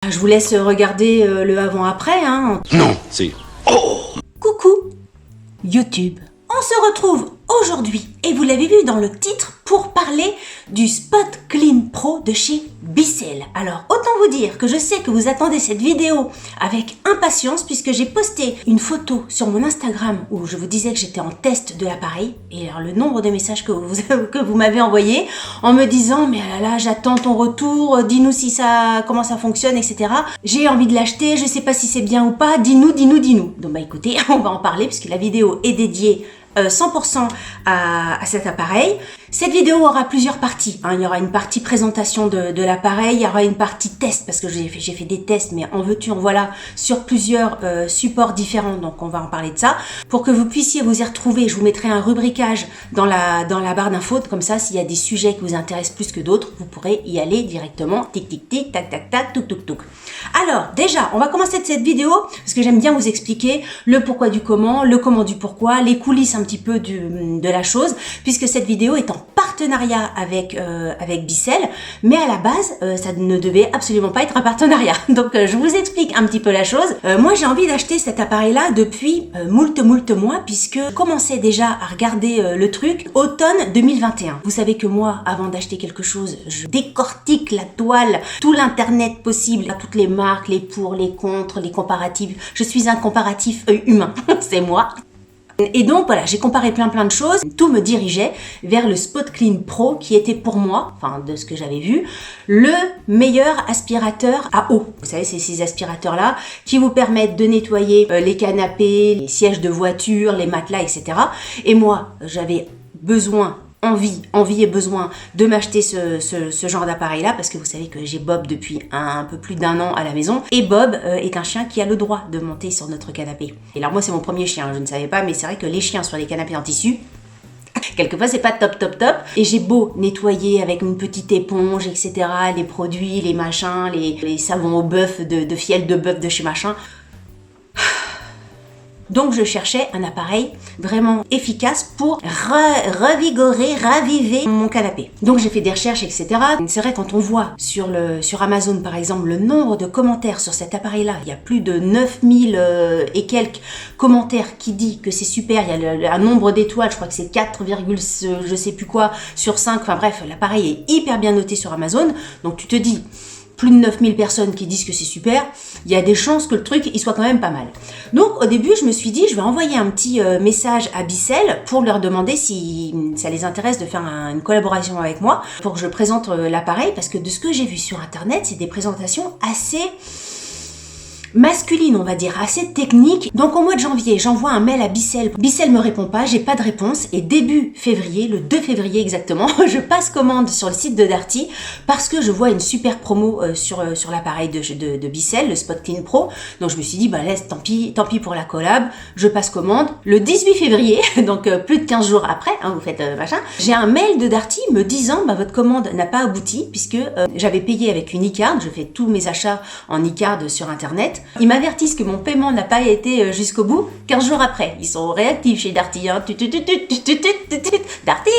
Je vous laisse regarder le avant-après, hein. Non, c'est... Coucou YouTube. On se retrouve aujourd'hui, et vous l'avez vu dans le titre, pour parler du Spot Clean Pro de chez Bicel. Alors, autant vous dire que je sais que vous attendez cette vidéo avec impatience, puisque j'ai posté une photo sur mon Instagram où je vous disais que j'étais en test de l'appareil, et alors le nombre de messages que vous m'avez envoyé en me disant « Mais ah là là, j'attends ton retour, dis-nous si comment ça fonctionne, etc. J'ai envie de l'acheter, je sais pas si c'est bien ou pas, dis-nous. » Donc bah écoutez, on va en parler, puisque la vidéo est dédiée 100% à cet appareil. Cette vidéo aura plusieurs parties, hein. Il y aura une partie présentation de l'appareil, il y aura une partie test, parce que j'ai fait des tests, mais en veux-tu, en voilà, sur plusieurs supports différents, donc on va en parler de ça. Pour que vous puissiez vous y retrouver, je vous mettrai un rubricage dans la barre d'infos, comme ça, s'il y a des sujets qui vous intéressent plus que d'autres, vous pourrez y aller directement, tic tic tic, tac tac tac, touc touc touc. Alors, déjà, on va commencer cette vidéo, parce que j'aime bien vous expliquer le pourquoi du comment, le comment du pourquoi, les coulisses un petit peu de la chose, puisque cette vidéo est en partenariat avec Bicel, mais à la base, ça ne devait absolument pas être un partenariat. Donc, je vous explique un petit peu la chose. Moi, j'ai envie d'acheter cet appareil-là depuis moult mois, puisque je commençais déjà à regarder le truc automne 2021. Vous savez que moi, avant d'acheter quelque chose, je décortique la toile, tout l'internet possible, toutes les marques, les pour, les contre, les comparatifs. Je suis un comparatif humain, c'est moi. Et donc voilà, j'ai comparé plein de choses, tout me dirigeait vers le Spot Clean Pro qui était pour moi, enfin de ce que j'avais vu, le meilleur aspirateur à eau. Vous savez, c'est ces aspirateurs-là qui vous permettent de nettoyer les canapés, les sièges de voiture, les matelas, etc. Et moi, j'avais envie et besoin de m'acheter ce genre d'appareil là, parce que vous savez que j'ai Bob depuis un peu plus d'1 an à la maison, et Bob est un chien qui a le droit de monter sur notre canapé. Et alors moi c'est mon premier chien, je ne savais pas, mais c'est vrai que les chiens sur les canapés en tissu, quelquefois c'est pas top. Et j'ai beau nettoyer avec une petite éponge, etc., les produits, les machins, les savons au bœuf, de fiel de bœuf de chez machin. Donc je cherchais un appareil vraiment efficace pour revigorer, raviver mon canapé. Donc j'ai fait des recherches, etc. C'est vrai, quand on voit sur Amazon par exemple le nombre de commentaires sur cet appareil-là, il y a plus de 9000 et quelques commentaires qui dit que c'est super. Il y a un nombre d'étoiles, je crois que c'est 4, je sais plus quoi sur 5. Enfin bref, l'appareil est hyper bien noté sur Amazon. Donc tu te dis, plus de 9000 personnes qui disent que c'est super, il y a des chances que le truc il soit quand même pas mal. Donc au début je me suis dit je vais envoyer un petit message à Bicel pour leur demander si ça les intéresse de faire une collaboration avec moi pour que je présente l'appareil, parce que de ce que j'ai vu sur internet, c'est des présentations assez masculine, on va dire, assez technique. Donc au mois de janvier, j'envoie un mail à Bicel. Bicel me répond pas, j'ai pas de réponse, et début février, le 2 février exactement, je passe commande sur le site de Darty parce que je vois une super promo sur l'appareil de Bicel, le Spot Clean Pro. Donc je me suis dit, bah laisse, tant pis pour la collab, je passe commande. Le 18 février, donc plus de 15 jours après, hein, vous faites machin, j'ai un mail de Darty me disant, bah votre commande n'a pas abouti, puisque j'avais payé avec une e-card, je fais tous mes achats en e-card sur internet. Ils m'avertissent que mon paiement n'a pas été jusqu'au bout 15 jours après. Ils sont réactifs chez Darty. Hein. Darty.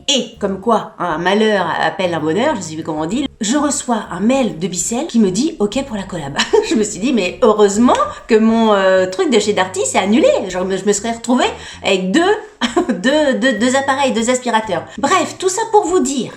Et comme quoi, un malheur appelle un bonheur, je sais plus comment on dit. Je reçois un mail de Bicel qui me dit OK pour la collab. Je me suis dit, mais heureusement que mon truc de chez Darty s'est annulé. Genre, je me serais retrouvée avec deux appareils, 2 aspirateurs. Bref, tout ça pour vous dire,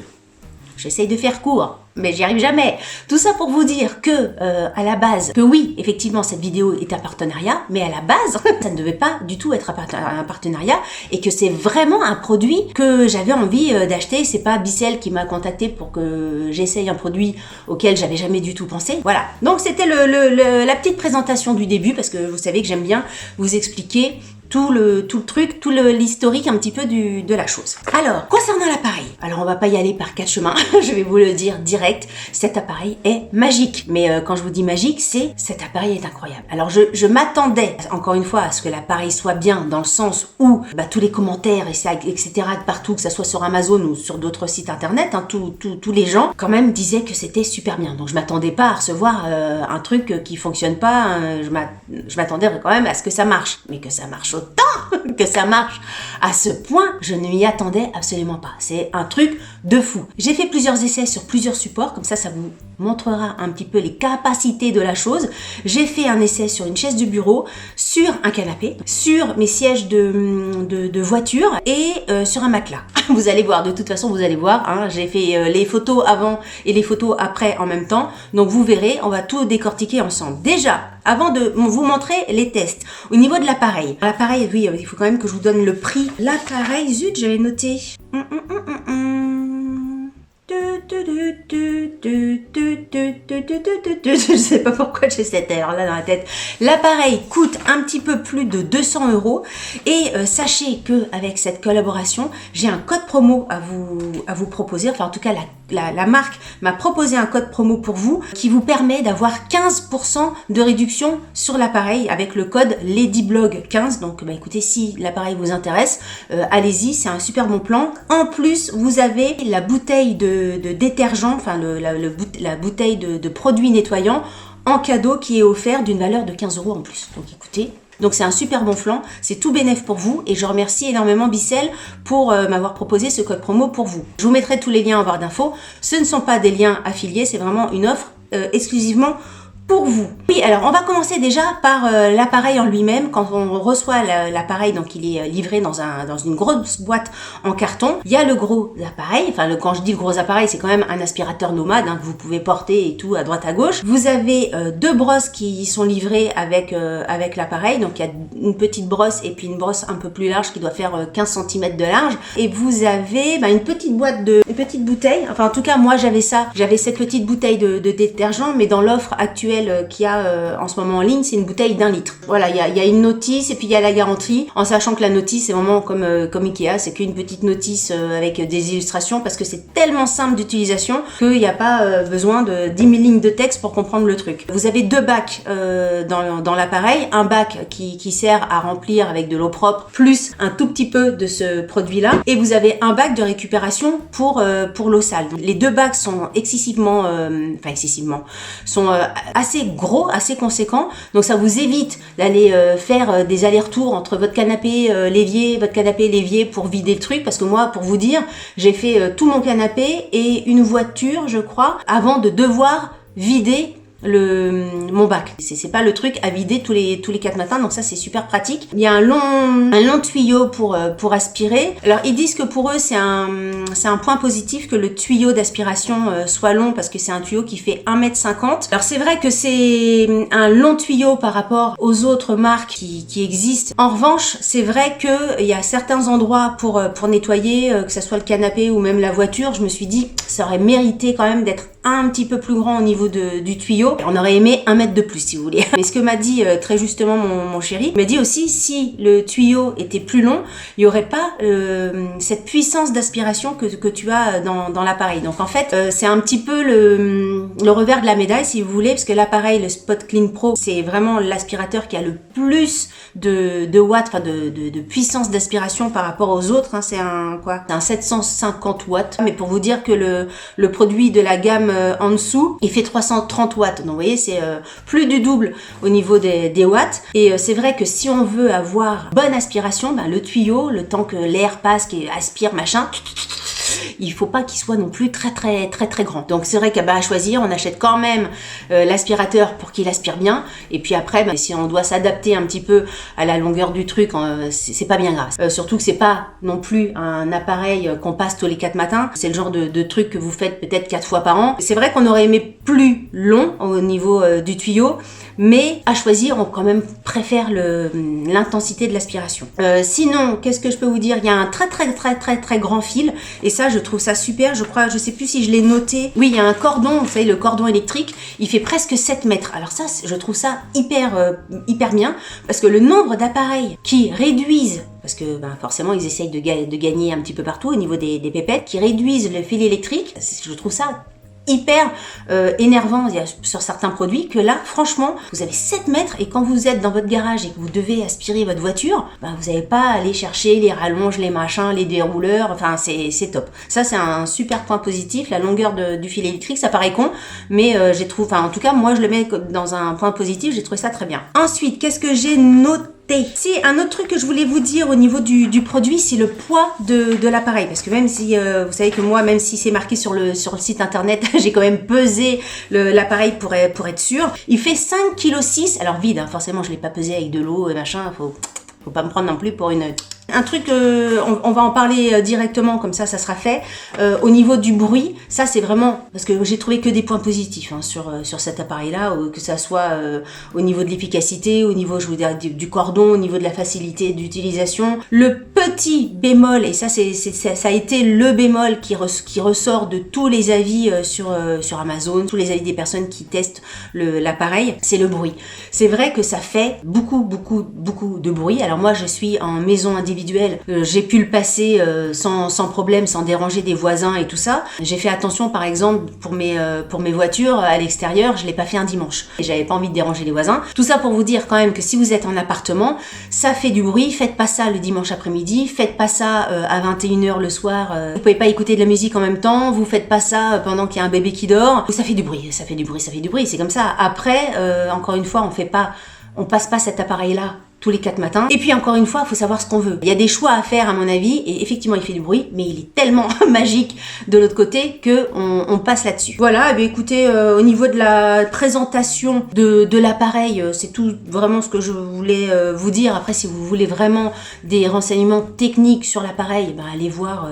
j'essaye de faire court, mais j'y arrive jamais. Tout ça pour vous dire que, à la base, que oui, effectivement, cette vidéo est un partenariat, mais à la base, ça ne devait pas du tout être un partenariat, et que c'est vraiment un produit que j'avais envie d'acheter. C'est pas Bicel qui m'a contacté pour que j'essaye un produit auquel j'avais jamais du tout pensé. Voilà. Donc c'était la petite présentation du début, parce que vous savez que j'aime bien vous expliquer tout le truc, tout l'historique un petit peu de la chose. Alors, concernant l'appareil, alors on va pas y aller par 4 chemins, je vais vous le dire direct, cet appareil est magique. Mais quand je vous dis magique, c'est cet appareil est incroyable. Alors je m'attendais, encore une fois, à ce que l'appareil soit bien, dans le sens où tous les commentaires, etc. de partout, que ça soit sur Amazon ou sur d'autres sites internet, hein, tous les gens, quand même, disaient que c'était super bien. Donc je m'attendais pas à recevoir un truc qui fonctionne pas, je m'attendais quand même à ce que ça marche. Mais que ça marche autant, que ça marche à ce point, je ne m'y attendais absolument pas. C'est un truc de fou. J'ai fait plusieurs essais sur plusieurs supports, comme ça vous montrera un petit peu les capacités de la chose. J'ai fait un essai sur une chaise de bureau, sur un canapé, sur mes sièges de voiture et sur un matelas. Vous allez voir, de toute façon vous allez voir, hein, j'ai fait les photos avant et les photos après en même temps. Donc vous verrez, on va tout décortiquer ensemble. Déjà, avant de vous montrer les tests, au niveau de l'appareil. L'appareil, oui, il faut quand même que je vous donne le prix. L'appareil, zut, j'avais noté. Je sais pas pourquoi j'ai cette erreur là dans la tête. L'appareil coûte un petit peu plus de 200 € et sachez que avec cette collaboration, j'ai un code promo à vous proposer. Enfin, en tout cas, la marque m'a proposé un code promo pour vous qui vous permet d'avoir 15% de réduction sur l'appareil avec le code LadyBlog15. Donc, écoutez, si l'appareil vous intéresse, allez-y, c'est un super bon plan. En plus, vous avez la bouteille de détergent, enfin la bouteille de produits nettoyants en cadeau qui est offert d'une valeur de 15 € en plus. Donc écoutez, donc c'est un super bon plan, c'est tout bénef pour vous et je remercie énormément Bissell pour m'avoir proposé ce code promo pour vous. Je vous mettrai tous les liens en barre d'infos. Ce ne sont pas des liens affiliés, c'est vraiment une offre exclusivement pour vous. Oui, alors on va commencer déjà par l'appareil en lui-même. Quand on reçoit l'appareil, donc il est livré dans une grosse boîte en carton. Il y a le gros appareil, enfin quand je dis le gros appareil, c'est quand même un aspirateur nomade que vous pouvez porter et tout à droite à gauche. Vous avez deux brosses qui sont livrées avec l'appareil. Donc il y a une petite brosse et puis une brosse un peu plus large qui doit faire 15 cm de large. Et vous avez une petite bouteille. Enfin en tout cas moi j'avais cette petite bouteille de détergent, mais dans l'offre actuelle qu'il y a en ce moment en ligne, c'est une bouteille d'1 litre. Voilà, il y a une notice et puis il y a la garantie, en sachant que la notice c'est vraiment comme Ikea, c'est qu'une petite notice avec des illustrations parce que c'est tellement simple d'utilisation qu'il n'y a pas besoin de 10 000 lignes de texte pour comprendre le truc. Vous avez deux bacs dans l'appareil, un bac qui sert à remplir avec de l'eau propre plus un tout petit peu de ce produit là et vous avez un bac de récupération pour l'eau sale. Donc, les deux bacs sont sont assez gros, assez conséquents, donc ça vous évite d'aller faire des allers-retours entre votre canapé l'évier pour vider le truc, parce que moi, pour vous dire, j'ai fait tout mon canapé et une voiture, je crois, avant de devoir vider mon bac. C'est pas le truc à vider tous les 4 matins, donc ça c'est super pratique. Il y a un long tuyau pour aspirer. Alors ils disent que pour eux c'est un point positif que le tuyau d'aspiration soit long, parce que c'est un tuyau qui fait 1,50 m. Alors c'est vrai que c'est un long tuyau par rapport aux autres marques qui existent. En revanche, c'est vrai que il y a certains endroits pour nettoyer, que ça soit le canapé ou même la voiture, je me suis dit ça aurait mérité quand même d'être un petit peu plus grand au niveau du tuyau. On aurait aimé 1 mètre de plus si vous voulez. Mais ce que m'a dit très justement mon chéri, il m'a dit aussi si le tuyau était plus long, il n'y aurait pas cette puissance d'aspiration que tu as dans l'appareil. Donc en fait, c'est un petit peu le revers de la médaille si vous voulez, parce que l'appareil, le Spot Clean Pro, c'est vraiment l'aspirateur qui a le plus de watts, enfin de puissance d'aspiration par rapport aux autres. C'est un 750 watts. Mais pour vous dire que le produit de la gamme en dessous, il fait 330 watts. Donc vous voyez, c'est plus du double au niveau des watts. Et c'est vrai que si on veut avoir bonne aspiration, le tuyau, le temps que l'air passe, qui aspire machin, il faut pas qu'il soit non plus très grand. Donc c'est vrai qu'à choisir, on achète quand même l'aspirateur pour qu'il aspire bien. Et puis après, si on doit s'adapter un petit peu à la longueur du truc, c'est pas bien grave. Surtout que c'est pas non plus un appareil qu'on passe tous les 4 matins. C'est le genre de truc que vous faites peut-être 4 fois par an. C'est vrai qu'on aurait aimé plus long au niveau du tuyau, mais à choisir, on quand même préfère l'intensité de l'aspiration. Sinon, qu'est-ce que je peux vous dire? Il y a un très grand fil, et ça je trouve ça super. Je sais plus si je l'ai noté. Oui, il y a un cordon, vous savez, le cordon électrique, il fait presque 7 mètres. Alors ça, je trouve ça hyper bien, parce que le nombre d'appareils qui réduisent, parce que forcément ils essayent de gagner un petit peu partout au niveau des pépettes, qui réduisent le fil électrique, je trouve ça hyper énervant sur certains produits, que là franchement vous avez 7 mètres, et quand vous êtes dans votre garage et que vous devez aspirer votre voiture, vous n'avez pas à aller chercher les rallonges, les machins, les dérouleurs. Enfin c'est top. Ça c'est un super point positif. La longueur du fil électrique, ça paraît con, mais j'ai trouvé, en tout cas moi je le mets dans un point positif, j'ai trouvé ça très bien. Ensuite, qu'est-ce que j'ai noté? C'est un autre truc que je voulais vous dire au niveau du produit, c'est le poids de l'appareil. Parce que même si, vous savez que moi, même si c'est marqué sur le site internet, j'ai quand même pesé l'appareil pour être sûr. Il fait 5,6 kg. Alors vide, hein, forcément, je l'ai pas pesé avec de l'eau et machin. Faut pas me prendre non plus pour une... Un truc, on va en parler directement, comme ça sera fait. Au niveau du bruit, ça c'est vraiment... Parce que j'ai trouvé que des points positifs hein, sur cet appareil-là, que ça soit au niveau de l'efficacité, au niveau, je vous dirais, du cordon, au niveau de la facilité d'utilisation. Le petit bémol, et ça a été le bémol qui ressort de tous les avis sur Amazon, tous les avis des personnes qui testent l'appareil, c'est le bruit. C'est vrai que ça fait beaucoup de bruit. Alors moi je suis en maison individuelle, j'ai pu le passer sans problème, sans déranger des voisins et tout ça. J'ai fait attention par exemple pour mes voitures à l'extérieur, je l'ai pas fait un dimanche. Et j'avais pas envie de déranger les voisins. Tout ça pour vous dire quand même que si vous êtes en appartement, ça fait du bruit, faites pas ça le dimanche après-midi, faites pas ça à 21h le soir, vous pouvez pas écouter de la musique en même temps, vous faites pas ça pendant qu'il y a un bébé qui dort, ça fait du bruit, c'est comme ça. Après, encore une fois, on passe pas cet appareil-là tous les 4 matins. Et puis encore une fois, il faut savoir ce qu'on veut. Il y a des choix à faire à mon avis, et effectivement il fait du bruit, mais il est tellement magique de l'autre côté que on passe là-dessus. Voilà, et bien écoutez, au niveau de la présentation de l'appareil, c'est tout vraiment ce que je voulais vous dire. Après, si vous voulez vraiment des renseignements techniques sur l'appareil, ben, allez voir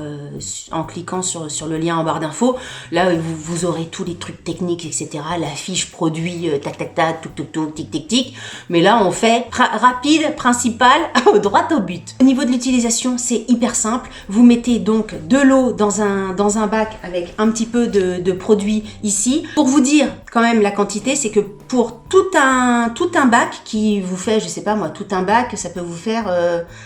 en cliquant sur le lien en barre d'infos. Là, vous aurez tous les trucs techniques, etc. La fiche produit, tac, tic, tic, tic. Mais là, on fait rapide, principal, droit au but. Au niveau de l'utilisation, c'est hyper simple. Vous mettez donc de l'eau dans un bac avec un petit peu de produit ici. Pour vous dire quand même la quantité, c'est que pour tout un bac qui vous fait, je sais pas moi, tout un bac, ça peut vous faire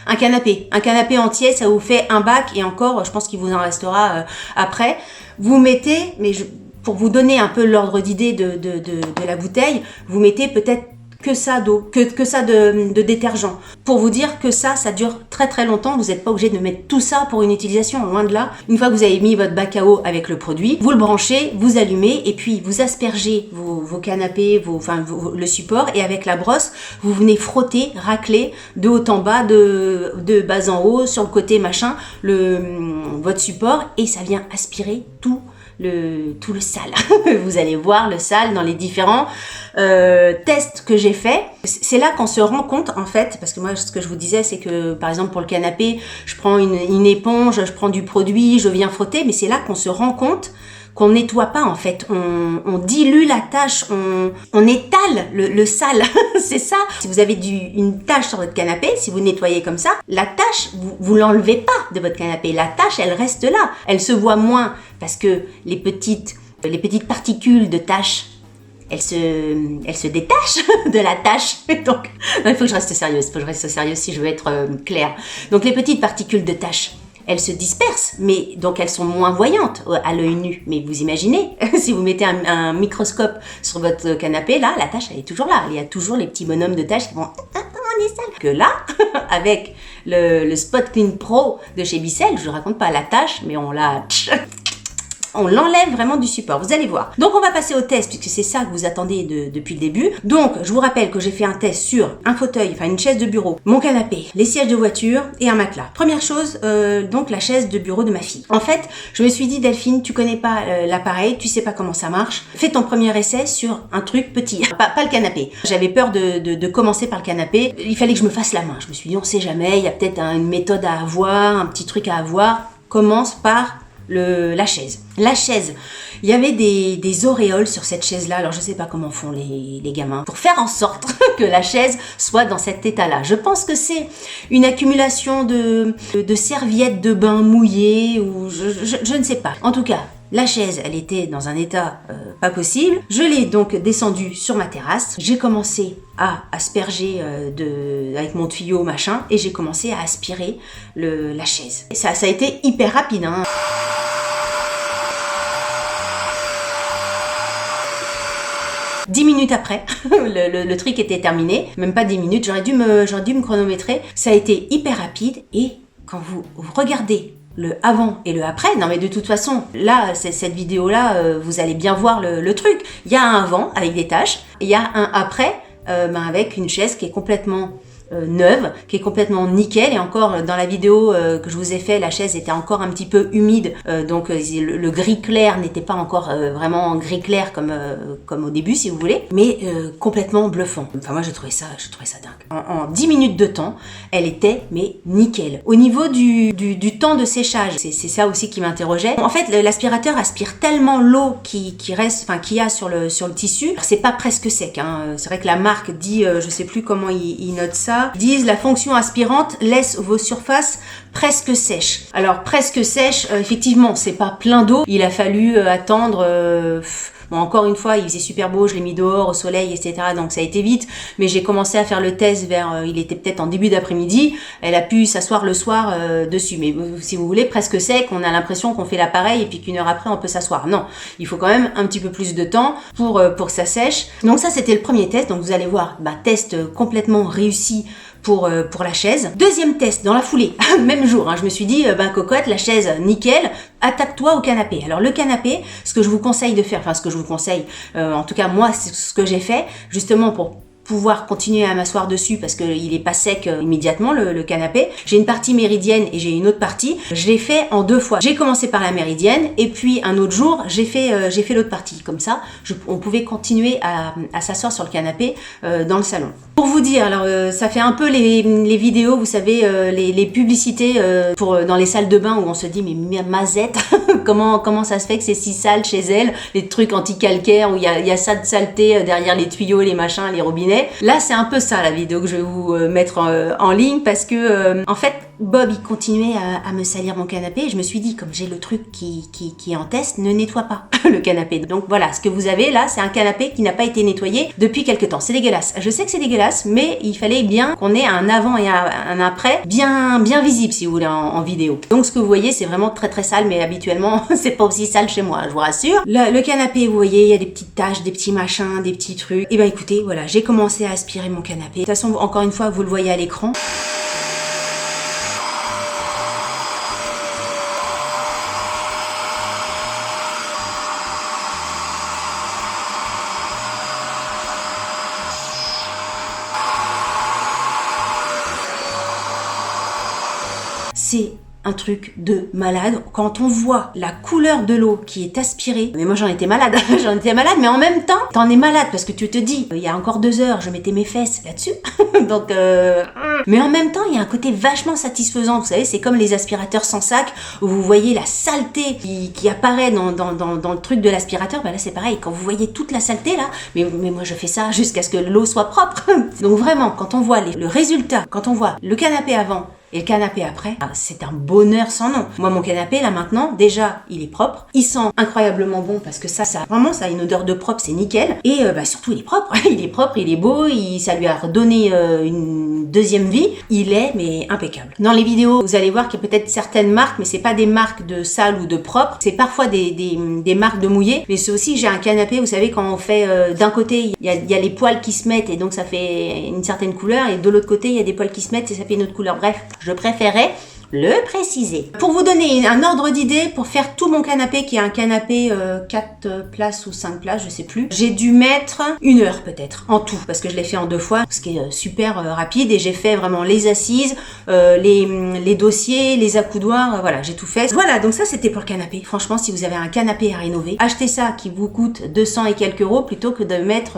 un canapé. Un canapé entier, ça vous fait un bac, et encore, je pense qu'il vous en restera après. Vous mettez, pour vous donner un peu l'ordre d'idée de la bouteille, vous mettez peut-être que ça d'eau, que ça de détergent. Pour vous dire que ça dure très longtemps, vous n'êtes pas obligé de mettre tout ça pour une utilisation, loin de là. Une fois que vous avez mis votre bac à eau avec le produit, vous le branchez, vous allumez, et puis vous aspergez vos canapés, le support, et avec la brosse, vous venez frotter, racler de haut en bas, de bas en haut, sur le côté machin, votre support, et ça vient aspirer tout le sale. Vous allez voir le sale dans les différents tests que j'ai fait. C'est là qu'on se rend compte en fait, parce que moi ce que je vous disais, c'est que par exemple pour le canapé, je prends une éponge, je prends du produit, je viens frotter, mais c'est là qu'on se rend compte qu'on nettoie pas en fait, on dilue la tâche, on étale le sale, c'est ça. Si vous avez une tâche sur votre canapé, si vous nettoyez comme ça, la tâche, vous l'enlevez pas de votre canapé, la tâche elle reste là, elle se voit moins parce que les petites particules de tâche, elles se détachent de la tâche. Donc, il faut que je reste sérieuse, si je veux être claire. Donc les petites particules de tâche, elles se dispersent, mais donc elles sont moins voyantes à l'œil nu. Mais vous imaginez, si vous mettez un microscope sur votre canapé, là, la tâche, elle est toujours là. Il y a toujours les petits bonhommes de tâche qui vont on est sale. Que là, avec le Spot Clean Pro de chez Bissell, je ne raconte pas la tâche, mais on l'enlève vraiment du support, vous allez voir. Donc on va passer au test, puisque c'est ça que vous attendez depuis le début. Donc je vous rappelle que j'ai fait un test sur un fauteuil, enfin une chaise de bureau, mon canapé, les sièges de voiture et un matelas. Première chose, donc la chaise de bureau de ma fille. En fait, je me suis dit, Delphine, tu connais pas l'appareil, tu sais pas comment ça marche, fais ton premier essai sur un truc petit, pas le canapé. J'avais peur de commencer par le canapé, il fallait que je me fasse la main. Je me suis dit, on sait jamais, il y a peut-être une méthode à avoir, un petit truc à avoir. Commence par la chaise. La chaise, il y avait des auréoles sur cette chaise-là. Alors je sais pas comment font les gamins pour faire en sorte que la chaise soit dans cet état-là. Je pense que c'est une accumulation de serviettes de bain mouillées ou je ne sais pas. En tout cas, la chaise, elle était dans un état pas possible. Je l'ai donc descendue sur ma terrasse. J'ai commencé à asperger avec mon tuyau machin, et j'ai commencé à aspirer la chaise. Et ça a été hyper rapide, hein. Dix minutes après, le truc était terminé. Même pas 10 minutes, j'aurais dû me chronométrer. Ça a été hyper rapide, et quand vous regardez le avant et le après, non mais de toute façon, là, cette vidéo-là, vous allez bien voir le truc. Il y a un avant avec des taches, il y a un après avec une chaise qui est complètement neuve, qui est complètement nickel. Et encore dans la vidéo que je vous ai fait, la chaise était encore un petit peu humide, donc le gris clair n'était pas encore vraiment gris clair comme au début, si vous voulez, mais complètement bluffant. Enfin moi j'ai trouvé ça dingue. En 10 minutes de temps, elle était mais nickel. Au niveau du temps de séchage, c'est ça aussi qui m'interrogeait. En fait, l'aspirateur aspire tellement l'eau qui reste, enfin qu'il y a sur le tissu. C'est pas presque sec, hein. C'est vrai que la marque dit, je sais plus comment ils notent ça, ils disent la fonction aspirante laisse vos surfaces presque sèches. Alors presque sèches, effectivement, c'est pas plein d'eau. Il a fallu attendre. Bon, encore une fois, il faisait super beau, je l'ai mis dehors au soleil, etc. Donc ça a été vite, mais j'ai commencé à faire le test il était peut-être en début d'après-midi. Elle a pu s'asseoir le soir dessus. Mais si vous voulez, presque sec, on a l'impression qu'on fait l'appareil et puis qu'une heure après, on peut s'asseoir. Non, il faut quand même un petit peu plus de temps pour que ça sèche. Donc ça, c'était le premier test. Donc vous allez voir, test complètement réussi pour la chaise. Deuxième test dans la foulée, même jour, hein, je me suis dit, cocotte, la chaise, nickel, attaque-toi au canapé. Alors le canapé, ce que je vous conseille de faire, enfin ce que je vous conseille, en tout cas moi, c'est ce que j'ai fait, justement pour pouvoir continuer à m'asseoir dessus parce qu'il est pas sec immédiatement le canapé. J'ai une partie méridienne et j'ai une autre partie. Je l'ai fait en 2 fois. J'ai commencé par la méridienne et puis un autre jour j'ai fait l'autre partie. Comme ça, on pouvait continuer à s'asseoir sur le canapé dans le salon. Pour vous dire, alors ça fait un peu les vidéos, vous savez, les publicités dans les salles de bain où on se dit mais Mazette, comment ça se fait que c'est si sale chez elle, les trucs anti-calcaire où il y a ça de saleté derrière les tuyaux, les machins, les robinets. Là, c'est un peu ça la vidéo que je vais vous mettre en ligne parce que en fait, Bob il continuait à me salir mon canapé et je me suis dit comme j'ai le truc qui est en test, ne nettoie pas le canapé. Donc voilà, ce que vous avez là, c'est un canapé qui n'a pas été nettoyé depuis quelque temps. C'est dégueulasse. Je sais que c'est dégueulasse, mais il fallait bien qu'on ait un avant et un après bien visible si vous voulez en vidéo. Donc ce que vous voyez, c'est vraiment très très sale, mais habituellement c'est pas aussi sale chez moi, je vous rassure. Le canapé, vous voyez, il y a des petites taches, des petits machins, des petits trucs. Et écoutez, voilà, j'ai commencé à aspirer mon canapé. De toute façon, encore une fois, vous le voyez à l'écran. C'est un truc de malade. Quand on voit la couleur de l'eau qui est aspirée, mais moi j'en étais malade, mais en même temps, t'en es malade parce que tu te dis, il y a encore 2 heures, je mettais mes fesses là-dessus, donc mais en même temps, il y a un côté vachement satisfaisant, vous savez, c'est comme les aspirateurs sans sac, où vous voyez la saleté qui apparaît dans le truc de l'aspirateur, là c'est pareil, quand vous voyez toute la saleté là, mais moi je fais ça jusqu'à ce que l'eau soit propre, donc vraiment, quand on voit le résultat, quand on voit le canapé avant, et le canapé après, c'est un bonheur sans nom. Moi, mon canapé, là maintenant, déjà, il est propre. Il sent incroyablement bon parce que ça a une odeur de propre, c'est nickel. Et surtout, il est propre. Il est propre, il est beau, ça lui a redonné une deuxième vie. Il est, mais impeccable. Dans les vidéos, vous allez voir qu'il y a peut-être certaines marques, mais c'est pas des marques de sale ou de propre. C'est parfois des marques de mouillé. Mais c'est aussi, j'ai un canapé, vous savez, quand on fait d'un côté, il y a les poils qui se mettent et donc ça fait une certaine couleur. Et de l'autre côté, il y a des poils qui se mettent et ça fait une autre couleur. Bref. Je préférais le préciser. Pour vous donner un ordre d'idée, pour faire tout mon canapé, qui est un canapé 4 places ou 5 places, je sais plus, j'ai dû mettre 1 heure peut-être, en tout, parce que je l'ai fait en 2 fois, ce qui est super rapide, et j'ai fait vraiment les assises, les dossiers, les accoudoirs, voilà, j'ai tout fait. Voilà, donc ça c'était pour le canapé. Franchement, si vous avez un canapé à rénover, achetez ça qui vous coûte 200 et quelques euros, plutôt que de mettre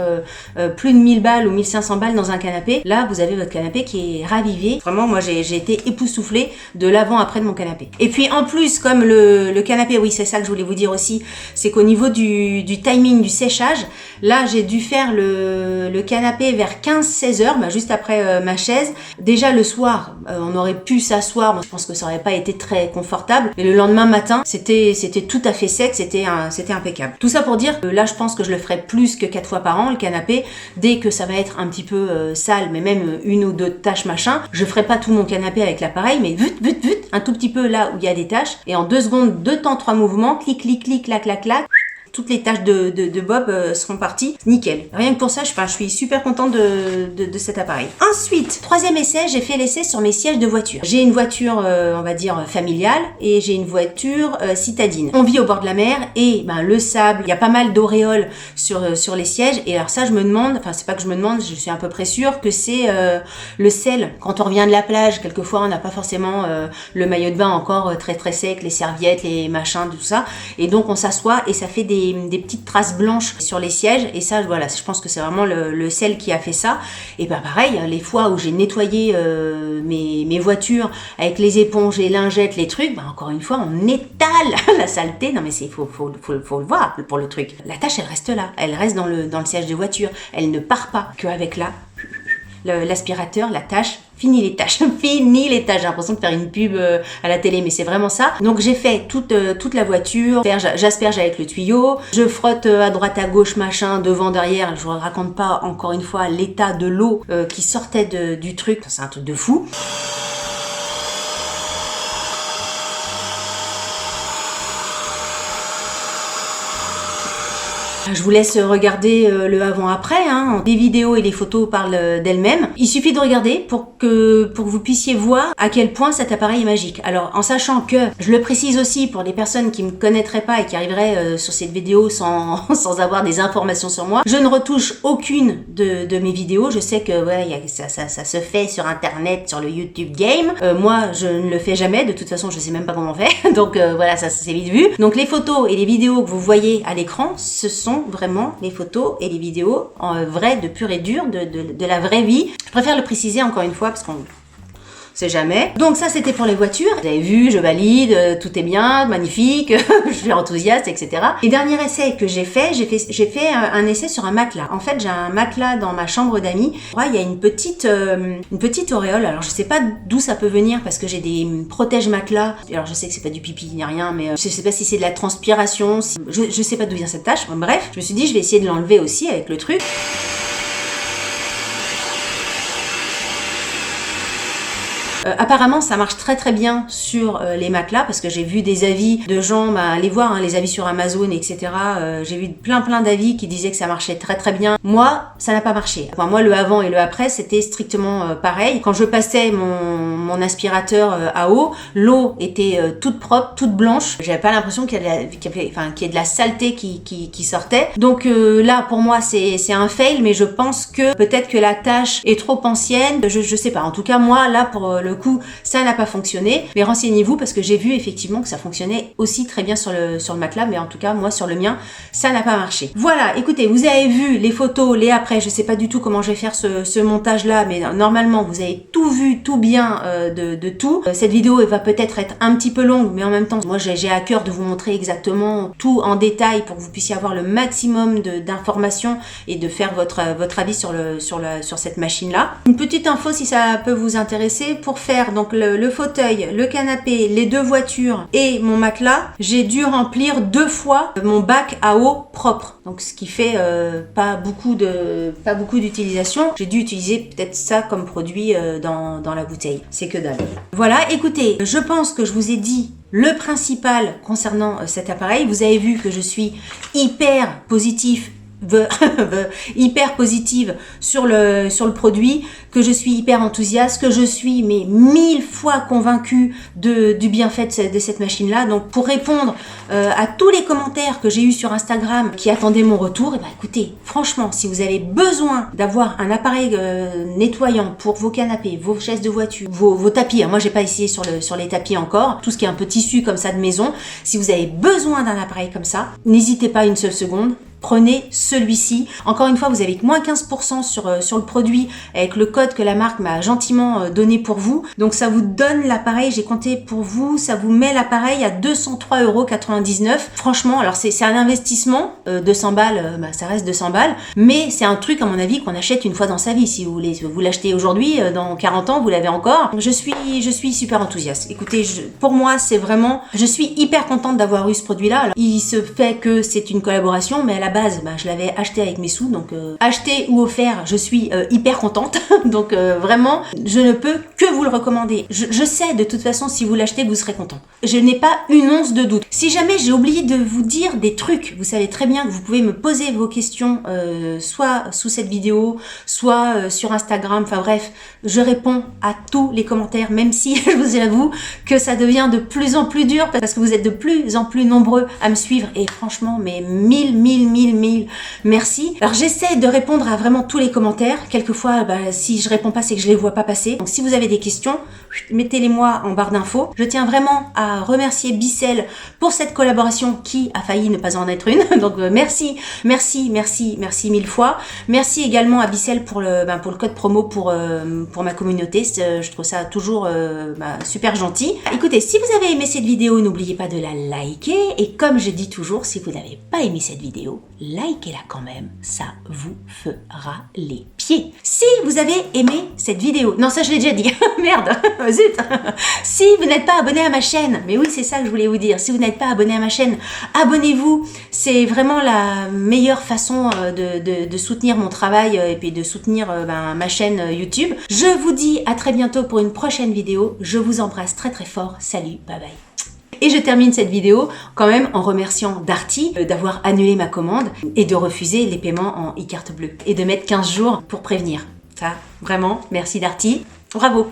plus de 1000 balles ou 1500 balles dans un canapé. Là, vous avez votre canapé qui est ravivé. Vraiment, moi j'ai été époustouflée de l'avant-après de mon canapé. Et puis en plus, comme le canapé, oui c'est ça que je voulais vous dire aussi, c'est qu'au niveau du timing du séchage, là j'ai dû faire le canapé vers 15-16 heures, juste après ma chaise. Déjà le soir, on aurait pu s'asseoir, moi je pense que ça aurait pas été très confortable, mais le lendemain matin, c'était tout à fait sec, c'était impeccable. Tout ça pour dire que là je pense que je le ferai plus que 4 fois par an, le canapé, dès que ça va être un petit peu sale, mais même 1 ou 2 taches machin, je ferai pas tout mon canapé avec l'appareil, mais vite, un tout petit peu là où il y a des taches, et en 2 secondes, 2 temps, 3 mouvements, clic, clic, clic, clac, clac, clac, toutes les taches de Bob seront parties. Nickel. Rien que pour ça, je suis super contente de cet appareil. Ensuite, troisième essai, j'ai fait l'essai sur mes sièges de voiture. J'ai une voiture, on va dire, familiale et j'ai une voiture citadine. On vit au bord de la mer et le sable, il y a pas mal d'auréoles sur les sièges. Et alors ça, je me demande, enfin c'est pas que je me demande, je suis à peu près sûre que c'est le sel. Quand on revient de la plage, quelquefois on n'a pas forcément le maillot de bain encore très très sec, les serviettes, les machins, tout ça. Et donc on s'assoit et ça fait des petites traces blanches sur les sièges. Et ça, voilà, je pense que c'est vraiment le sel qui a fait ça. Et pareil, les fois où j'ai nettoyé mes voitures avec les éponges, les lingettes, les trucs, encore une fois, on étale la saleté. Non mais faut le voir pour le truc. La tâche, elle reste là. Elle reste dans le siège de voiture. Elle ne part pas qu'avec l'aspirateur, la tâche. Fini les tâches, fini les tâches. J'ai l'impression de faire une pub à la télé, mais c'est vraiment ça. Donc j'ai fait toute la voiture, j'asperge avec le tuyau, je frotte à droite à gauche, machin, devant, derrière. Je vous raconte pas encore une fois l'état de l'eau qui sortait du truc. C'est un truc de fou. Je vous laisse regarder le avant-après, Les vidéos et les photos parlent d'elles-mêmes. Il suffit de regarder pour que vous puissiez voir à quel point cet appareil est magique. Alors, en sachant que, je le précise aussi pour les personnes qui me connaîtraient pas et qui arriveraient sur cette vidéo sans avoir des informations sur moi, je ne retouche aucune de mes vidéos. Je sais que ça se fait sur Internet, sur le YouTube Game. Moi, je ne le fais jamais. De toute façon, je sais même pas comment on fait. Donc voilà, ça c'est vite vu. Donc les photos et les vidéos que vous voyez à l'écran, ce sont vraiment les photos et les vidéos en vrai, de pur et dur, de la vraie vie. Je préfère le préciser encore une fois parce qu'on sait jamais. Donc ça, c'était pour les voitures. Vous avez vu, je valide, tout est bien, magnifique, je suis enthousiaste, etc. Et dernier essai que j'ai fait un essai sur un matelas. En fait, j'ai un matelas dans ma chambre d'amis. Il y a une petite auréole. Alors je sais pas d'où ça peut venir parce que j'ai des protège matelas. Alors je sais que c'est pas du pipi ni rien, mais je sais pas si c'est de la transpiration. Je sais pas d'où vient cette tache. Bref, je me suis dit je vais essayer de l'enlever aussi avec le truc. Apparemment, ça marche très très bien sur les matelas parce que j'ai vu des avis de gens, allez voir les avis sur Amazon, etc. J'ai vu plein d'avis qui disaient que ça marchait très très bien. Moi, ça n'a pas marché. Enfin, moi, le avant et le après, c'était strictement pareil. Quand je passais mon aspirateur à eau, l'eau était toute propre, toute blanche. J'avais pas l'impression qu'il y ait de la saleté qui sortait. Donc là, pour moi, c'est un fail, mais je pense que peut-être que la tâche est trop ancienne. Je sais pas. En tout cas, moi, là, pour le coup, ça n'a pas fonctionné. Mais renseignez-vous parce que j'ai vu effectivement que ça fonctionnait aussi très bien sur le matelas, mais en tout cas, moi, sur le mien, ça n'a pas marché. Voilà, écoutez, vous avez vu les photos, les après. Je sais pas du tout comment je vais faire ce montage-là, mais normalement, vous avez tout vu, tout bien de tout. Cette vidéo, elle va peut-être être un petit peu longue, mais en même temps, moi, j'ai à cœur de vous montrer exactement tout en détail pour que vous puissiez avoir le maximum d'informations et de faire votre avis sur cette machine-là. Une petite info si ça peut vous intéresser. Pour faire donc le fauteuil, le canapé, les deux voitures et mon matelas, j'ai dû remplir 2 fois mon bac à eau propre. Donc ce qui fait pas beaucoup d'utilisation. J'ai dû utiliser peut-être ça comme produit dans la bouteille. C'est que dalle. Voilà, écoutez, je pense que je vous ai dit le principal concernant cet appareil. Vous avez vu que je suis hyper positive sur le produit, que je suis hyper enthousiaste, que je suis 1000 fois convaincue du bienfait de cette machine-là. Donc pour répondre à tous les commentaires que j'ai eu sur Instagram qui attendaient mon retour, écoutez, franchement, si vous avez besoin d'avoir un appareil nettoyant pour vos canapés, vos chaises de voiture, vos tapis, moi j'ai pas essayé sur les tapis encore, tout ce qui est un peu tissu comme ça de maison, si vous avez besoin d'un appareil comme ça, n'hésitez pas une seule seconde. Prenez celui-ci. Encore une fois, vous avez moins 15% sur le produit avec le code que la marque m'a gentiment donné pour vous. Donc ça vous donne l'appareil, j'ai compté pour vous, ça vous met l'appareil à 203,99 €. Franchement, alors c'est un investissement, 200 balles, ça reste 200 balles, mais c'est un truc à mon avis qu'on achète une fois dans sa vie. Si vous voulez vous l'achetez aujourd'hui, dans 40 ans, vous l'avez encore. Je suis super enthousiaste. Écoutez, pour moi, c'est vraiment, je suis hyper contente d'avoir eu ce produit-là. Alors, il se fait que c'est une collaboration, mais à la la base, bah, je l'avais acheté avec mes sous, donc acheté ou offert, je suis hyper contente. Donc vraiment, je ne peux que vous le recommander. Je sais de toute façon, si vous l'achetez, vous serez content. Je n'ai pas une once de doute. Si jamais j'ai oublié de vous dire des trucs, vous savez très bien que vous pouvez me poser vos questions, soit sous cette vidéo, soit sur Instagram, enfin bref, je réponds à tous les commentaires, même si je vous avoue que ça devient de plus en plus dur, parce que vous êtes de plus en plus nombreux à me suivre, et franchement, mais mille merci. Alors j'essaie de répondre à vraiment tous les commentaires. Quelquefois, bah, si je réponds pas, c'est que je les vois pas passer. Donc si vous avez des questions, mettez-les moi en barre d'infos. Je tiens vraiment à remercier Bicel pour cette collaboration qui a failli ne pas en être une. Donc merci mille fois. Merci également à Bicel pour le code promo pour ma communauté. Je trouve ça toujours super gentil. Écoutez, si vous avez aimé cette vidéo, n'oubliez pas de la liker. Et comme je dis toujours, si vous n'avez pas aimé cette vidéo, likez-la quand même. Ça vous fera les pieds. Si vous avez aimé cette vidéo, non ça je l'ai déjà dit, merde, zut. Si vous n'êtes pas abonné à ma chaîne, mais oui c'est ça que je voulais vous dire, si vous n'êtes pas abonné à ma chaîne, abonnez-vous. C'est vraiment la meilleure façon de soutenir mon travail et puis de soutenir ma chaîne YouTube. Je vous dis à très bientôt pour une prochaine vidéo. Je vous embrasse très très fort. Salut, bye bye. Et je termine cette vidéo quand même en remerciant Darty d'avoir annulé ma commande et de refuser les paiements en e-carte bleue et de mettre 15 jours pour prévenir. Ça, vraiment, merci Darty. Bravo.